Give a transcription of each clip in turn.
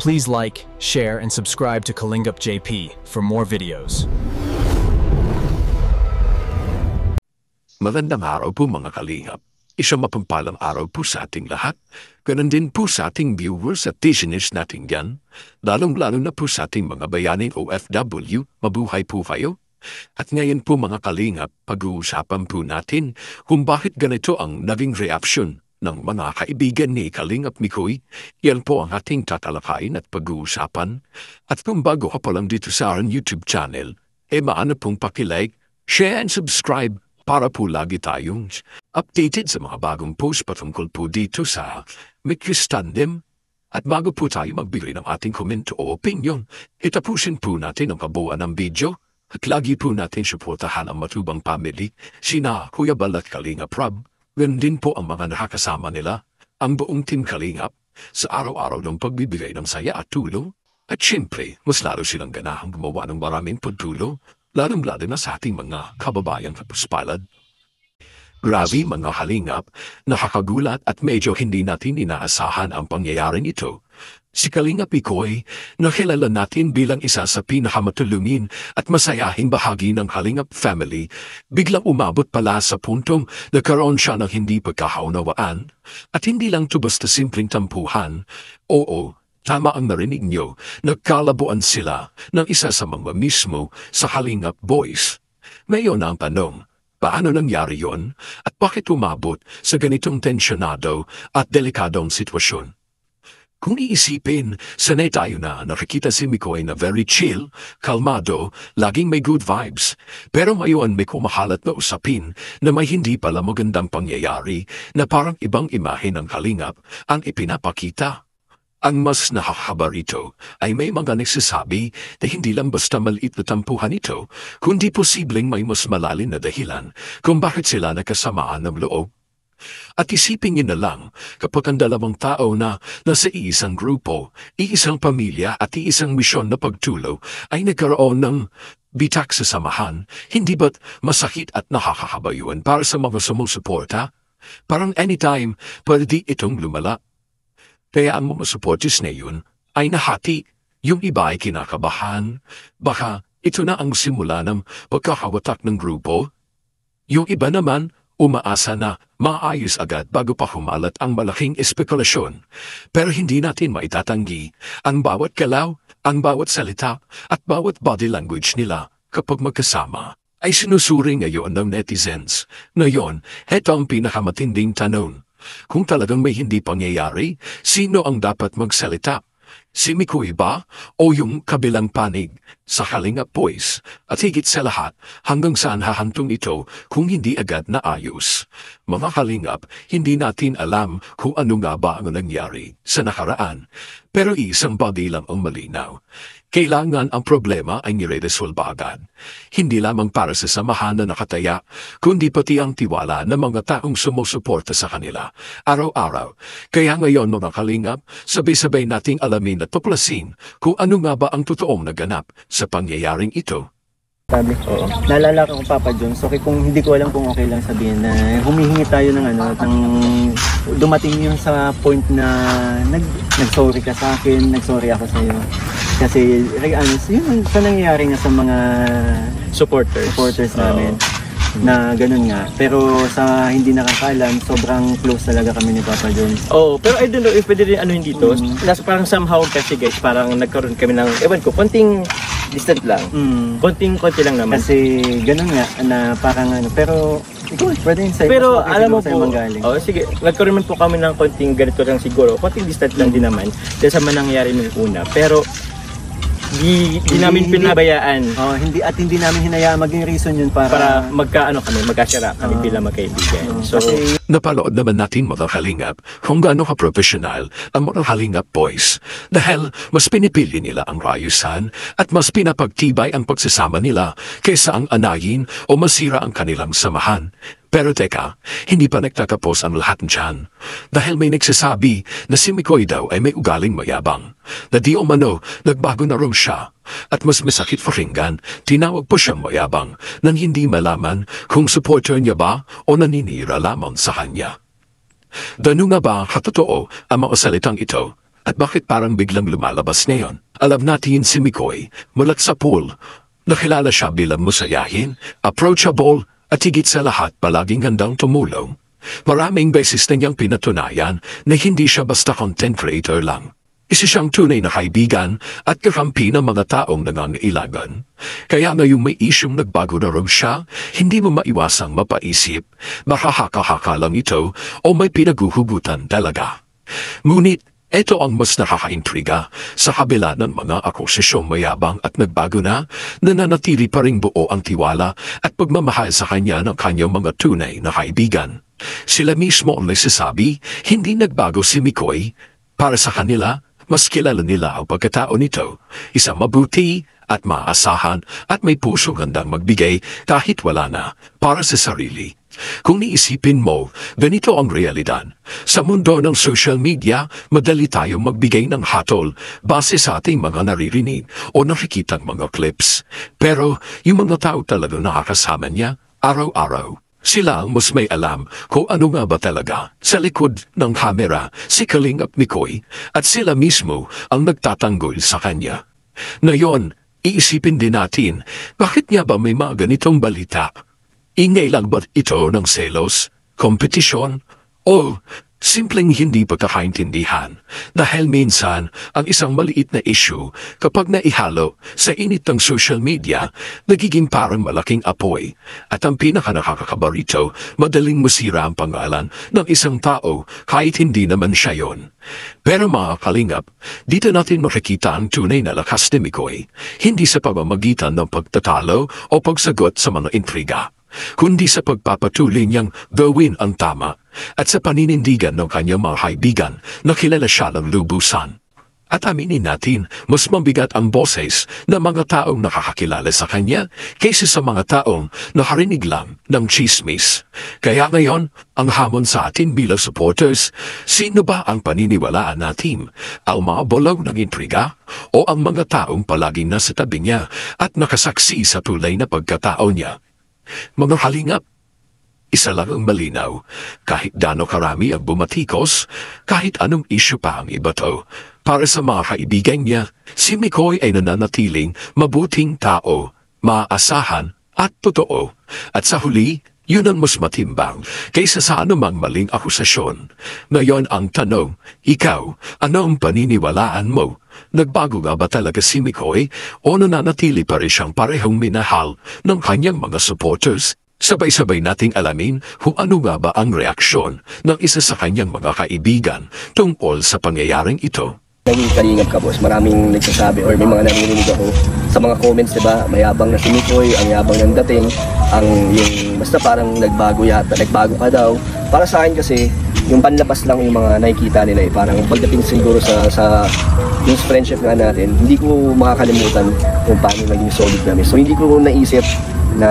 Please like, share, and subscribe to Kalingap JP for more videos. Magandang araw po mga kalingap. Isang mapampalang araw po sa ating lahat. Ganon din po sa ating viewers at listeners natin yan. Lalong-lalo na po sa ating mga bayaning OFW, mabuhay po kayo. At ngayon po mga kalingap, pag-uusapan po natin kung bakit ganito ang naging reaksyon ng mga kaibigan ni Kalingap Mikoy. Yan po ang ating tatalakayin at pag-uusapan. At kung bago ka pa lang dito sa aking YouTube channel, maano pong pakilike, share and subscribe para po lagi tayong updated sa mga bagong post patungkol po dito sa Mikis Tandem. At bago po tayo magbigay ng ating komento o opinion, itapusin po natin ang kabuuan ng video. At lagi po natin suportahan ang matubang family, sina Kuya Bal at Kalingap Rob. Ganun din po ang mga nakakasama nila, ang buong team Kalingap, sa araw-araw ng pagbibigay ng saya at tulong. At syempre, mas lalo silang ganahang gumawa ng maraming pagtulong, lalong-lalo na sa ating mga kababayan kapuspalad. Grabe mga Kalingap, nakakagulat at medyo hindi natin inaasahan ang pangyayaring ito. Si Kalingap Mikoy, nakilala natin bilang isa sa pinakamatulungin at masayahing bahagi ng Kalingap family, biglang umabot pala sa puntong nagkaroon siya ng hindi pagkakaunawaan. At hindi lang ito basta simpleng tampuhan. Oo, tama ang narinig nyo, nagkalabuan sila ng isa sa mga mismo sa Kalingap Boys. Ngayon ang tanong, paano nangyari yon at bakit umabot sa ganitong tensyonado at delikadong sitwasyon? Kung iisipin, sanay tayo na nakikita si Mikoy na very chill, kalmado, laging may good vibes. Pero ngayon may kumahalat na usapin na may hindi pala magandang pangyayari na parang ibang imahe ng Kalingap ang ipinapakita. Ang mas nakakaba rito ay may mga nagsasabi na hindi lang basta maliit na tampuhan ito, kundi posibleng may mas malalim na dahilan kung bakit sila nakasamaan ng loob. At isipin niyo na lang, kapag ang dalawang tao na nasa iisang grupo, iisang pamilya at iisang misyon na pagtulo ay nagkaroon ng bitak sa samahan, hindi ba't masakit at nakakahabayuan para sa mga sumusuporta? Parang anytime, pwede itong lumala. Kaya ang mga supporters na yun ay nahati, yung iba ay kinakabahan, baka ito na ang simula ng pagkakawatak ng grupo. Yung iba naman, umaasa na maayos agad bago pa humalat ang malaking espekulasyon. Pero hindi natin maitatanggi ang bawat galaw, ang bawat salita at bawat body language nila kapag magkasama ay sinusuri ngayon ng netizens. Ngayon, heto ang pinakamatinding tanong. Kung talagang may hindi pangyayari, sino ang dapat magsalita? Si Mikoy ba o yung kabilang panig sa Kalingap Boys? At higit sa lahat, hanggang saan hahantong ito kung hindi agad na ayos? Mga Kalingap, hindi natin alam kung ano nga ba ang nangyari sa nakaraan. Pero isang bagay lang ang malinaw. Kailangan ang problema ay nire-resolve agad. Hindi lamang para sa samahan na nakataya, kundi pati ang tiwala ng mga taong sumusuporta sa kanila araw-araw. Kaya ngayon mga Kalingap, sabay-sabay nating alamin at tuklasin kung ano nga ba ang totoong naganap sa pangyayaring ito. Sabi, oo. Naalala ko Papa John, so kung hindi ko alam kung okay lang sabihin na humihingi tayo ng dumating yun sa point na nag-sorry ka sa akin, nag-sorry ako sa iyo. Kasi yun sa nangyayari nga sa mga supporters namin na ganun nga. Pero sa hindi nakakaalam, sobrang close talaga kami ni Papa John. Oh, pero I don't know if pwede rin ano hindi to. Parang somehow kasi guys, parang nagkaroon kami ng, ewan ko, konting distant lang. Konti lang naman. Kasi ganun nga, na parang ano, pero ikaw, pwede yung sa'yo. Pero alam mo po, oh, sige, nagkaroon man po kami ng konting ganito lang siguro. Konting distant lang din naman dahil sa manangyari nung una. Pero di namin pinabayaan. Oh, hindi namin hinayaan maging reason yun para magkasira kami bilang magkaibigan. So, Napanood naman natin mga Kalingap kung gaano ka-professional ang mga Kalingap Boys dahil mas pinipili nila ang kaayusan at mas pinapagtibay ang pagsasama nila kaysa ang anayin o masira ang kanilang samahan. Pero teka, hindi pa nagtatapos ang lahat dyan. Dahil may nagsasabi na si Mikoy daw ay may ugaling mayabang. Na di umano, nagbago na raw siya. At mas masakit pakinggan, tinawag po siyang mayabang nang hindi malaman kung supporter niya ba o naninira lamang sa kanya. Dano nga ba katotoo ang mga salitang ito? At bakit parang biglang lumalabas ngayon? Alam natin si Mikoy, mulat sa pool. Nakilala siya bilang masayahin, approachable, at higit sa lahat palaging handang tumulong. Maraming beses na niyang pinatunayan na hindi siya basta content creator lang. Isa siyang tunay na kaibigan at kakampi ng mga taong nangangailangan. Kaya ngayong may isyong nagbago na raw siya, hindi mo maiwasang mapaisip, baka haka-haka lang ito o may pinaguhugutan talaga. Ngunit, ito ang mas nakakaintriga sa kabila ng mga akusasyong mayabang at nagbago na, nananatili pa ring buo ang tiwala at pagmamahal sa kanya ng kanyang mga tunay na kaibigan. Sila mismo ang nagsasabi, hindi nagbago si Mikoy. Para sa kanila, mas kilala nila ang pagkatao nito, isang mabuti at maasahan at may pusong handang magbigay kahit wala na para sa sarili. Kung niisipin mo, ganito ang realidad. Sa mundo ng social media, madali tayong magbigay ng hatol base sa ating mga naririnig o nakikitang mga clips. Pero yung mga tao talaga nakakasama niya, araw-araw. Sila ang mas may alam kung ano nga ba talaga sa likod ng kamera si Kalingap Mikoy at sila mismo ang nagtatanggol sa kanya. Ngayon, iisipin din natin, bakit nga ba may mga ganitong balita? Ingay lang ba ito ng selos, kompetisyon, o simpleng hindi pagkakaintindihan? Dahil minsan, ang isang maliit na issue, kapag naihalo sa init ng social media, nagiging parang malaking apoy. At ang pinaka-nakakakaba rito, madaling masira ang pangalan ng isang tao kahit hindi naman siya yon. Pero mga kalingap, dito natin makikita ang tunay na lakas ni Mikoy, hindi sa pamamagitan ng pagtatalo o pagsagot sa mga intriga, kundi sa pagpapatuloy niyang gawin ang tama at sa paninindigan ng kanyang mga kaibigan na kilala siya ng lubusan. At aminin natin, mas mabigat ang boses ng mga taong nakakakilala sa kanya kaysa sa mga taong nakarinig lang ng chismis. Kaya ngayon, ang hamon sa atin bilang supporters, sino ba ang paniniwalaan natin? Ang mga bolaw ng intriga o ang mga taong palaging nasa tabi niya at nakasaksi sa tulay na pagkatao niya? Mga kalingap, isa lang ang malinaw, kahit gaano karami ang bumatikos, kahit anong isyu pa ang ibato, para sa mga kaibigan niya, si Mikoy ay nananatiling mabuting tao, maasahan at totoo. At sa huli, yun ang mas matimbang kaysa sa anumang maling akusasyon. Ngayon ang tanong, ikaw, ano ang paniniwalaan mo? Nagbago nga ba talaga si Mikoy o nananatili pa rin siyang parehong minahal ng kanyang mga supporters? Sabay-sabay nating alamin kung ano nga ba ang reaksyon ng isa sa kanyang mga kaibigan tungkol sa pangyayaring ito. Naging kalingap ka, boss. Maraming nagsasabi or may mga narinig ako sa mga comments, diba? Mayabang na si Mikoy, ang yabang ng dating, ang yung basta parang nagbago yata, nagbago ka daw. Para sa akin kasi, yung panlapas lang yung mga nakikita nila eh. Parang pagdating siguro sa yung friendship nga natin, hindi ko makakalimutan kung paano naging solid namin. So hindi ko naisip na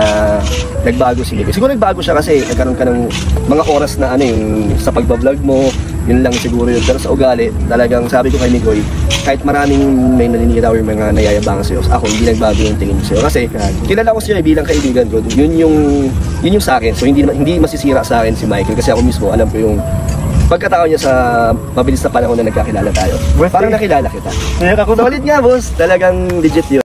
nagbago si Mikoy. Siguro nagbago siya kasi nagkaroon ka ng mga oras na ano yung sa pagbablog mo, yun lang siguro yun. Pero sa ugali, talagang sabi ko kay Mikoy, kahit maraming may naninira o yung mga nayayabangan sa'yo, ako hindi nagbago yung tingin ko sa'yo. Kasi kilala ko siya bilang kaibigan ko, yun yung sa akin. So hindi masisira sa akin si Michael kasi ako mismo alam ko yung pagkatao niya sa mabilis na panahon na nagkakilala tayo. Parang nakilala kita. Solid nga, boss. Talagang legit yun.